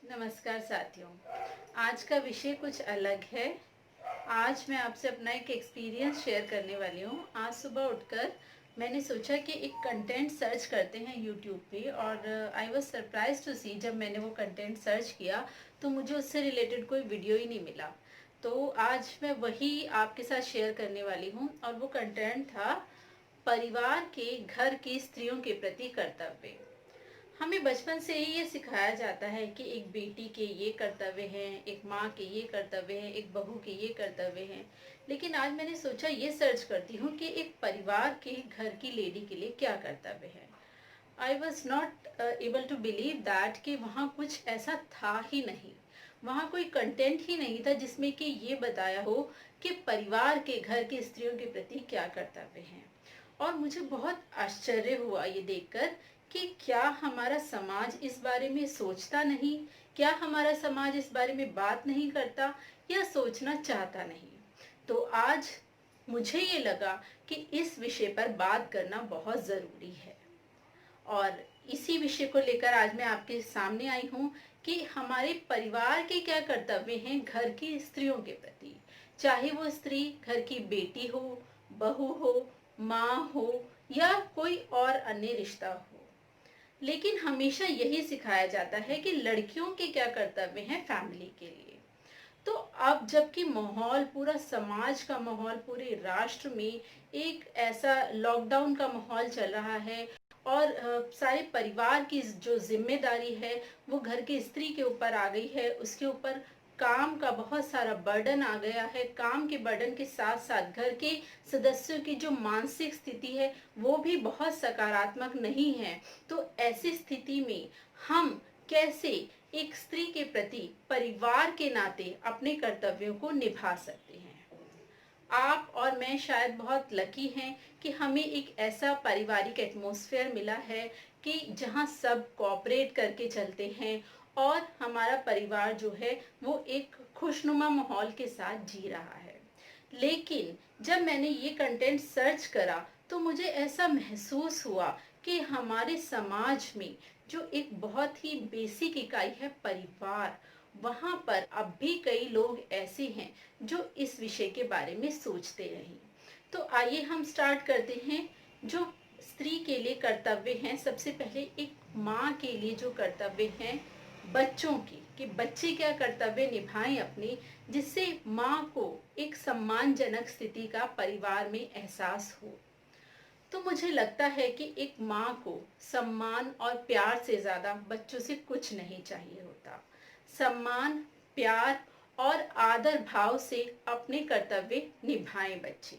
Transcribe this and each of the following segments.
नमस्कार साथियों। आज का विषय कुछ अलग है। आज मैं आपसे अपना एक एक्सपीरियंस शेयर करने वाली हूँ। आज सुबह उठकर मैंने सोचा कि एक कंटेंट सर्च करते हैं यूट्यूब पे, और आई वाज सरप्राइज टू सी, जब मैंने वो कंटेंट सर्च किया तो मुझे उससे रिलेटेड कोई वीडियो ही नहीं मिला। तो आज मैं वही आपके साथ शेयर करने वाली हूँ, और वो कंटेंट था परिवार के घर की स्त्रियों के प्रति कर्तव्य। हमें बचपन से ही ये सिखाया जाता है कि एक बेटी के ये कर्तव्य हैं, एक माँ के ये कर्तव्य हैं, एक बहू के ये कर्तव्य हैं। लेकिन आज मैंने सोचा ये सर्च करती हूँ कि एक परिवार के घर की लेडी के लिए क्या कर्तव्य है। I was not able to believe that कि वहाँ कुछ ऐसा था ही नहीं। वहाँ कोई कंटेंट ही नहीं था जिसमें कि ये बताया हो कि परिवार के घर की स्त्रियों के प्रति क्या कर्तव्य हैं। और मुझे बहुत आश्चर्य हुआ ये देखकर कि क्या हमारा समाज इस बारे में सोचता नहीं, क्या हमारा समाज इस बारे में बात नहीं करता, या सोचना चाहता नहीं। तो आज मुझे ये लगा कि इस विषय पर बात करना बहुत ज़रूरी है। और इसी विषय को लेकर आज मैं आपके सामने आई हूँ कि हमारे परिवार के क्या कर्तव्य हैं घर की स्त्रियों के प्रति। चाहे वो स्त्री घर की बेटी हो, बहू हो, माँ हो, या कोई और अन्य रिश्ता हो। लेकिन हमेशा यही सिखाया जाता है कि लड़कियों के क्या कर्तव्य हैं फैमिली के लिए। तो अब जबकि माहौल, पूरा समाज का माहौल, पूरे राष्ट्र में एक ऐसा लॉकडाउन का माहौल चल रहा है, और सारे परिवार की जो जिम्मेदारी है वो घर की स्त्री के ऊपर आ गई है, उसके ऊपर काम का बहुत सारा बर्डन आ गया है। काम के बर्डन के साथ साथ घर के सदस्यों की जो मानसिक स्थिति है वो भी बहुत सकारात्मक नहीं है। तो ऐसी स्थिति में हम कैसे एक स्त्री के प्रति परिवार के नाते अपने कर्तव्यों को निभा सकते हैं। आप और मैं शायद बहुत लकी हैं कि हमें एक ऐसा पारिवारिक एटमॉस्फेयर मिला है कि जहां सब कोऑपरेट करके चलते हैं, और हमारा परिवार जो है वो एक खुशनुमा माहौल के साथ जी रहा है। लेकिन जब मैंने ये कंटेंट सर्च करा तो मुझे ऐसा महसूस हुआ कि हमारे समाज में जो एक बहुत ही बेसिक इकाई है परिवार, वहां पर अब भी कई लोग ऐसे हैं जो इस विषय के बारे में सोचते नहीं। तो आइए हम स्टार्ट करते हैं। जो स्त्री के लिए कर्तव्य हैं, सबसे पहले एक माँ के लिए जो कर्तव्य हैं बच्चों की, कि बच्चे क्या कर्तव्य निभाएं अपने, जिससे माँ को एक सम्मानजनक स्थिति का परिवार में एहसास हो। तो मुझे लगता है कि एक माँ को सम्मान और प्यार से ज्यादा बच्चों से कुछ नहीं चाहिए होता। सम्मान, प्यार और आदर भाव से अपने कर्तव्य निभाएं बच्चे।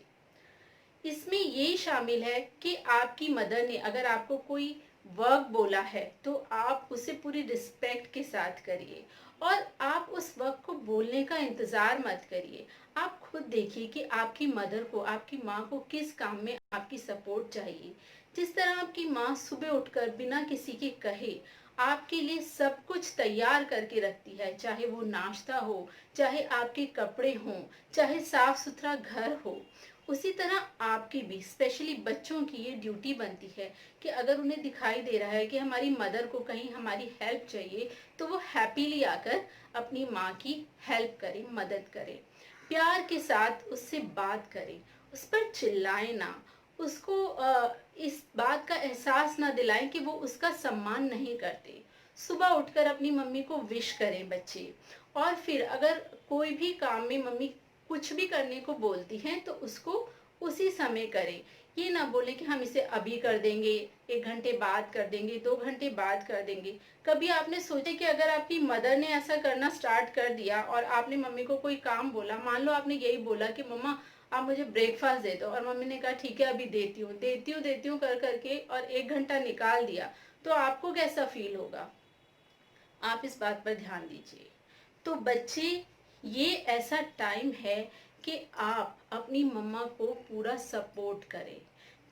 इसमें ये शामिल है कि आपकी मदर ने अगर आपको कोई वर्क बोला है तो आप उसे पूरी रिस्पेक्ट के साथ करिए, और आप उस वर्क को बोलने का इंतजार मत करिए। आप खुद देखिए कि आपकी मदर को, आपकी माँ को किस काम में आपकी सपोर्ट चाहिए। जिस तरह आपकी माँ सुबह उठकर बिना किसी के कहे आपके लिए सब कुछ तैयार करके रखती है, चाहे वो नाश्ता हो, चाहे आपके कपड़े हों, चाहे साफ सुथरा घर हो, उसी तरह आपकी भी स्पेशली बच्चों की ये ड्यूटी बनती है कि अगर उन्हें दिखाई दे रहा है कि हमारी मदर को कहीं हमारी हेल्प चाहिए तो वो हैप्पीली आकर अपनी माँ की हेल्प करें, मदद करें। प्यार के साथ उससे बात करें, उस पर चिल्लाएं ना, उसको इस बात का एहसास ना दिलाएं कि वो उसका सम्मान नहीं करते। सुबह उठकर अपनी मम्मी को विश करें बच्चे। और फिर अगर कोई भी काम में मम्मी कुछ भी करने को बोलती हैं तो उसको उसी समय करें। ये ना बोले कि हम इसे अभी कर देंगे, 1 घंटे बाद कर देंगे, 2 घंटे बाद कर देंगे। कभी आपने सोचा कि अगर आपकी मदर ने ऐसा करना स्टार्ट कर दिया और आपने मम्मी को कोई काम बोला, मान लो आपने यही बोला कि मम्मा आप मुझे ब्रेकफास्ट दे दो, और मम्मी ने कहा ठीक है अभी देती हूँ कर करके, और 1 घंटा निकाल दिया, तो आपको कैसा फील होगा। आप इस बात पर ध्यान दीजिए। तो बच्चे, ये ऐसा टाइम है कि आप अपनी मम्मा को पूरा सपोर्ट करें,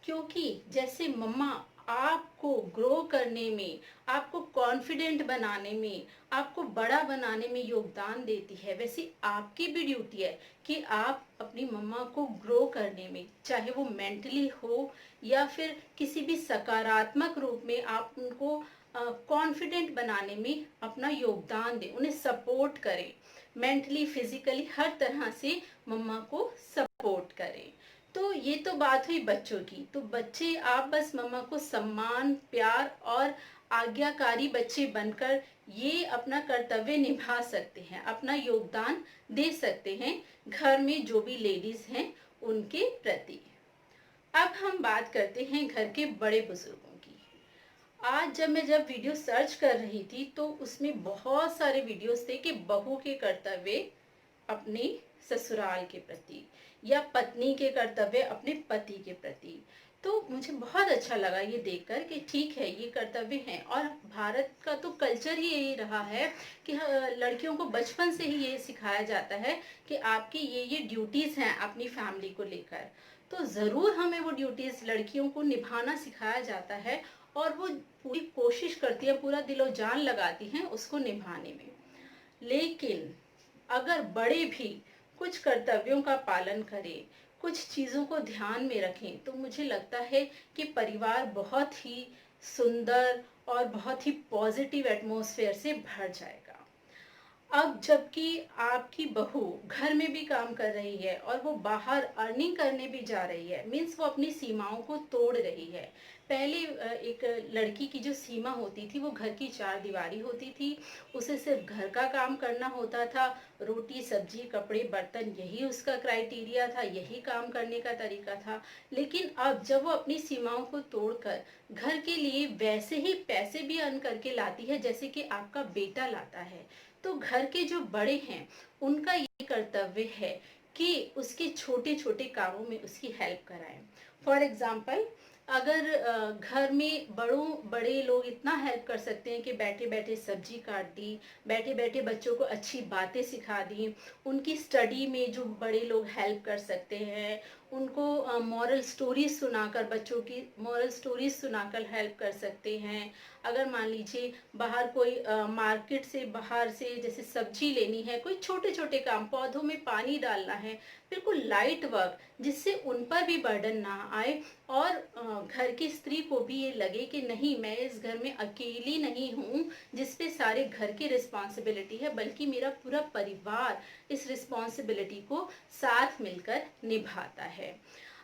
क्योंकि जैसे मम्मा आपको ग्रो करने में, आपको कॉन्फिडेंट बनाने में, आपको बड़ा बनाने में योगदान देती है, वैसे आपकी भी ड्यूटी है कि आप अपनी मम्मा को ग्रो करने में, चाहे वो मेंटली हो या फिर किसी भी सकारात्मक रूप में, आप उनको कॉन्फिडेंट बनाने में अपना योगदान दें, उन्हें सपोर्ट करें, मेंटली फिजिकली हर तरह से मम्मा को सपोर्ट करें। तो ये तो बात हुई बच्चों की। तो बच्चे, आप बस मम्मा को सम्मान, प्यार और आज्ञाकारी बच्चे बनकर ये अपना कर्तव्य निभा सकते हैं, अपना योगदान दे सकते हैं घर में जो भी लेडीज हैं उनके प्रति। अब हम बात करते हैं घर के बड़े बुजुर्गों की। आज जब वीडियो सर्च कर रही थी तो उसमें बहुत सारे वीडियोस थे कि बहू के कर्तव्य अपने ससुराल के प्रति या पत्नी के कर्तव्य अपने पति के प्रति। तो मुझे बहुत अच्छा लगा ये देखकर कि ठीक है, ये कर्तव्य हैं। और भारत का तो कल्चर ही यही रहा है कि लड़कियों को बचपन से ही ये सिखाया जाता है कि आपकी ये ड्यूटीज हैं अपनी फैमिली को लेकर। तो जरूर हमें वो ड्यूटीज लड़कियों को निभाना सिखाया जाता है और वो पूरी कोशिश करती है, पूरा दिलो जान लगाती हैं उसको निभाने में। लेकिन अगर बड़े भी कुछ कर्तव्यों का पालन करें, कुछ चीज़ों को ध्यान में रखें, तो मुझे लगता है कि परिवार बहुत ही सुंदर और बहुत ही पॉजिटिव एटमॉस्फेयर से भर जाएगा। अब जबकि आपकी बहू घर में भी काम कर रही है और वो बाहर अर्निंग करने भी जा रही है, मीन्स वो अपनी सीमाओं को तोड़ रही है। पहले एक लड़की की जो सीमा होती थी वो घर की चार दीवारी होती थी, उसे सिर्फ घर का काम करना होता था, रोटी सब्जी कपड़े बर्तन यही उसका क्राइटेरिया था, यही काम करने का तरीका था। लेकिन अब जब वो अपनी सीमाओं को तोड़कर घर के लिए वैसे ही पैसे भी अर्न करके लाती है जैसे कि आपका बेटा लाता है, तो घर के जो बड़े हैं उनका ये कर्तव्य है कि उसके छोटे छोटे कामों में उसकी हेल्प कराएं। फॉर एग्जाम्पल, अगर घर में बड़े लोग इतना हेल्प कर सकते हैं कि बैठे बैठे सब्जी काट दी, बैठे बैठे बच्चों को अच्छी बातें सिखा दी, उनकी स्टडी में जो बड़े लोग हेल्प कर सकते हैं, उनको मॉरल स्टोरीज सुनाकर, बच्चों की मॉरल स्टोरीज सुनाकर हेल्प कर सकते हैं। अगर मान लीजिए बाहर कोई मार्केट से बाहर से जैसे सब्जी लेनी है, कोई छोटे छोटे काम, पौधों में पानी डालना है, बिल्कुल लाइट वर्क जिससे उन पर भी बर्डन ना आए और घर की स्त्री को भी ये लगे कि नहीं, मैं इस घर में अकेली नहीं हूँ जिसपे सारे घर की रिस्पॉन्सिबिलिटी है, बल्कि मेरा पूरा परिवार इस रिस्पॉन्सिबिलिटी को साथ मिलकर निभाता है।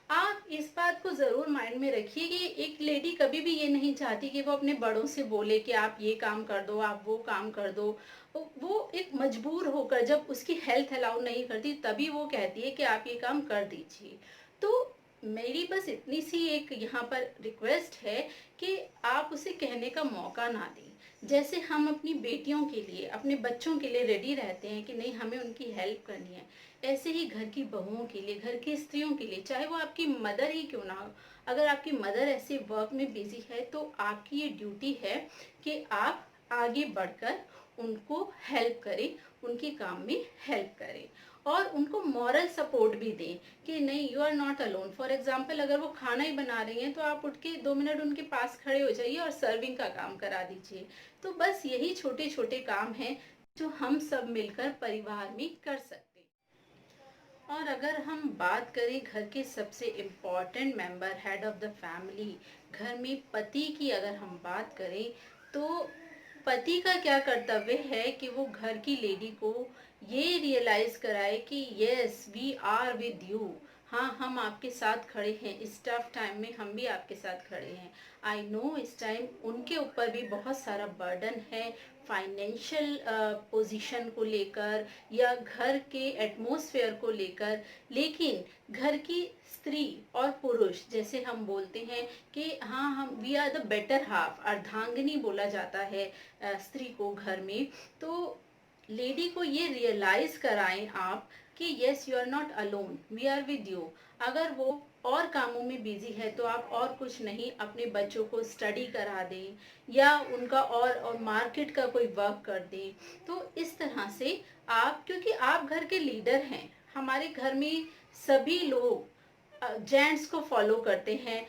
आप इस बात को जरूर माइंड में रखिए कि एक लेडी कभी भी ये नहीं चाहती कि वो अपने बड़ों से बोले कि आप ये काम कर दो, आप वो काम कर दो। वो एक मजबूर होकर, जब उसकी हेल्थ अलाउ नहीं करती तभी वो कहती है कि आप ये काम कर दीजिए। तो मेरी बस इतनी सी एक यहाँ पर रिक्वेस्ट है कि आप उसे कहने का मौका ना दें। जैसे हम अपनी बेटियों के लिए, अपने बच्चों के लिए रेडी रहते हैं कि नहीं हमें उनकी हेल्प करनी है, ऐसे ही घर की बहुओं के लिए, घर की स्त्रियों के लिए, चाहे वो आपकी मदर ही क्यों ना हो, अगर आपकी मदर ऐसे वर्क में बिजी है तो आपकी ये ड्यूटी है कि आप आगे बढ़कर उनको हेल्प करें, उनके काम में हेल्प करें और उनको मॉरल सपोर्ट भी दें कि नहीं, you are not alone. For example, अगर वो खाना ही बना रही हैं तो आप उठ के 2 मिनट उनके पास खड़े हो जाइए और सर्विंग का काम करा दीजिए। तो बस यही छोटे छोटे काम हैं जो हम सब मिलकर परिवार में कर सकते हैं। और अगर हम बात करें घर के सबसे important member, head of the family, घर में पति की अगर हम बात करें, तो पति का क्या कर्तव्य है कि वो घर की लेडी को ये रियलाइज कराए कि yes, we are with you. हाँ, हम आपके साथ खड़े हैं, इस टफ टाइम में हम भी आपके साथ खड़े हैं। आई नो इस टाइम उनके ऊपर भी बहुत सारा बर्डन है, फाइनेंशियल पोजीशन को लेकर या घर के एटमॉस्फेयर को लेकर। लेकिन घर की स्त्री और पुरुष, जैसे हम बोलते हैं कि हाँ, हम we are the better half, अर्धांगिनी बोला जाता है स्त्री को घर में। तो लेडी को ये रियलाइज कराएं आप कि yes, you are not alone, we are with you. अगर वो और कामों में बिजी है तो आप और कुछ नहीं, अपने बच्चों को स्टडी करा दें या उनका और मार्केट का कोई वर्क कर दें। तो इस तरह से आप, क्योंकि आप घर के लीडर हैं, हमारे घर में सभी लोग जेंट्स को फॉलो करते हैं,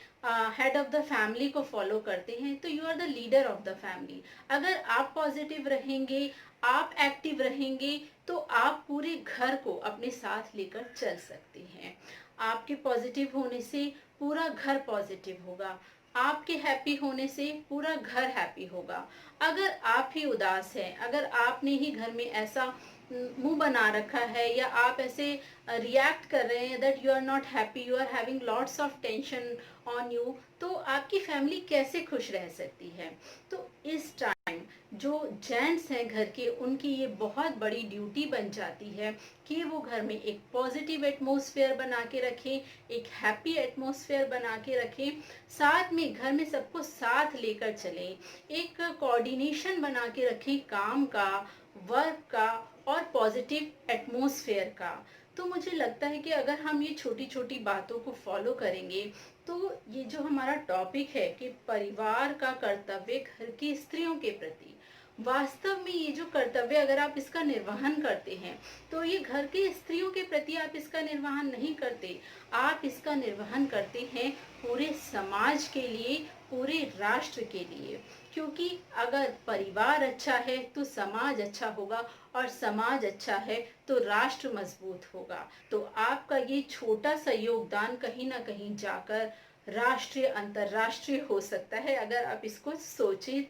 हेड ऑफ द फैमिली को फॉलो करते हैं, तो you are the leader of the family. अगर आप पॉजिटिव रहेंगे, आप एक्टिव रहेंगे, तो आप पूरे घर को अपने साथ लेकर चल सकते हैं। आपके पॉजिटिव होने से पूरा घर पॉजिटिव होगा। आपके हैप्पी होने से पूरा घर हैप्पी होगा। अगर आप ही उदास हैं, अगर आपने ही घर में ऐसा मुंह बना रखा है, या आप ऐसे रिएक्ट कर रहे हैं that you are not happy, you are having lots of tension on you, तो आपकी फैमिली कैसे खुश रह सकती है। तो इस टाइम जो जेंट्स हैं घर के, उनकी ये बहुत बड़ी ड्यूटी बन जाती है कि वो घर में एक पॉजिटिव एटमॉस्फेयर बना के रखें, एक हैप्पी एटमॉस्फेयर बना के रखें, साथ में घर में सबको साथ लेकर चलें, एक कोऑर्डिनेशन बना के रखें काम का, वर्क का और पॉजिटिव एटमॉस्फेयर का। तो मुझे लगता है कि अगर हम ये छोटी छोटी बातों को फॉलो करेंगे, तो ये जो हमारा टॉपिक है कि परिवार का कर्तव्य घर की स्त्रियों के प्रति, वास्तव में ये जो कर्तव्य अगर आप इसका निर्वहन करते हैं, तो ये घर की स्त्रियों के प्रति आप इसका निर्वहन नहीं करते, आप इसका निर्वहन करते हैं पूरे समाज के लिए, पूरे राष्ट्र के लिए। क्योंकि अगर परिवार अच्छा है तो समाज अच्छा होगा, और समाज अच्छा है तो राष्ट्र मजबूत होगा। तो आपका ये छोटा सा योगदान कहीं ना कहीं जाकर राष्ट्रीय अंतरराष्ट्रीय हो सकता है, अगर आप इसको सोचें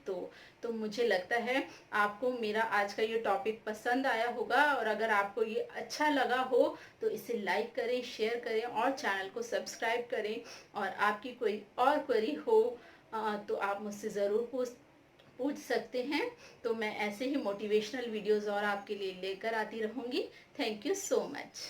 तो मुझे लगता है आपको मेरा आज का ये टॉपिक पसंद आया होगा, और अगर आपको ये अच्छा लगा हो तो इसे लाइक करें, शेयर करें और चैनल को सब्सक्राइब करें। और आपकी कोई और क्वेरी हो तो आप मुझसे ज़रूर पूछ सकते हैं। तो मैं ऐसे ही मोटिवेशनल वीडियोस और आपके लिए लेकर आती रहूँगी। Thank you so much.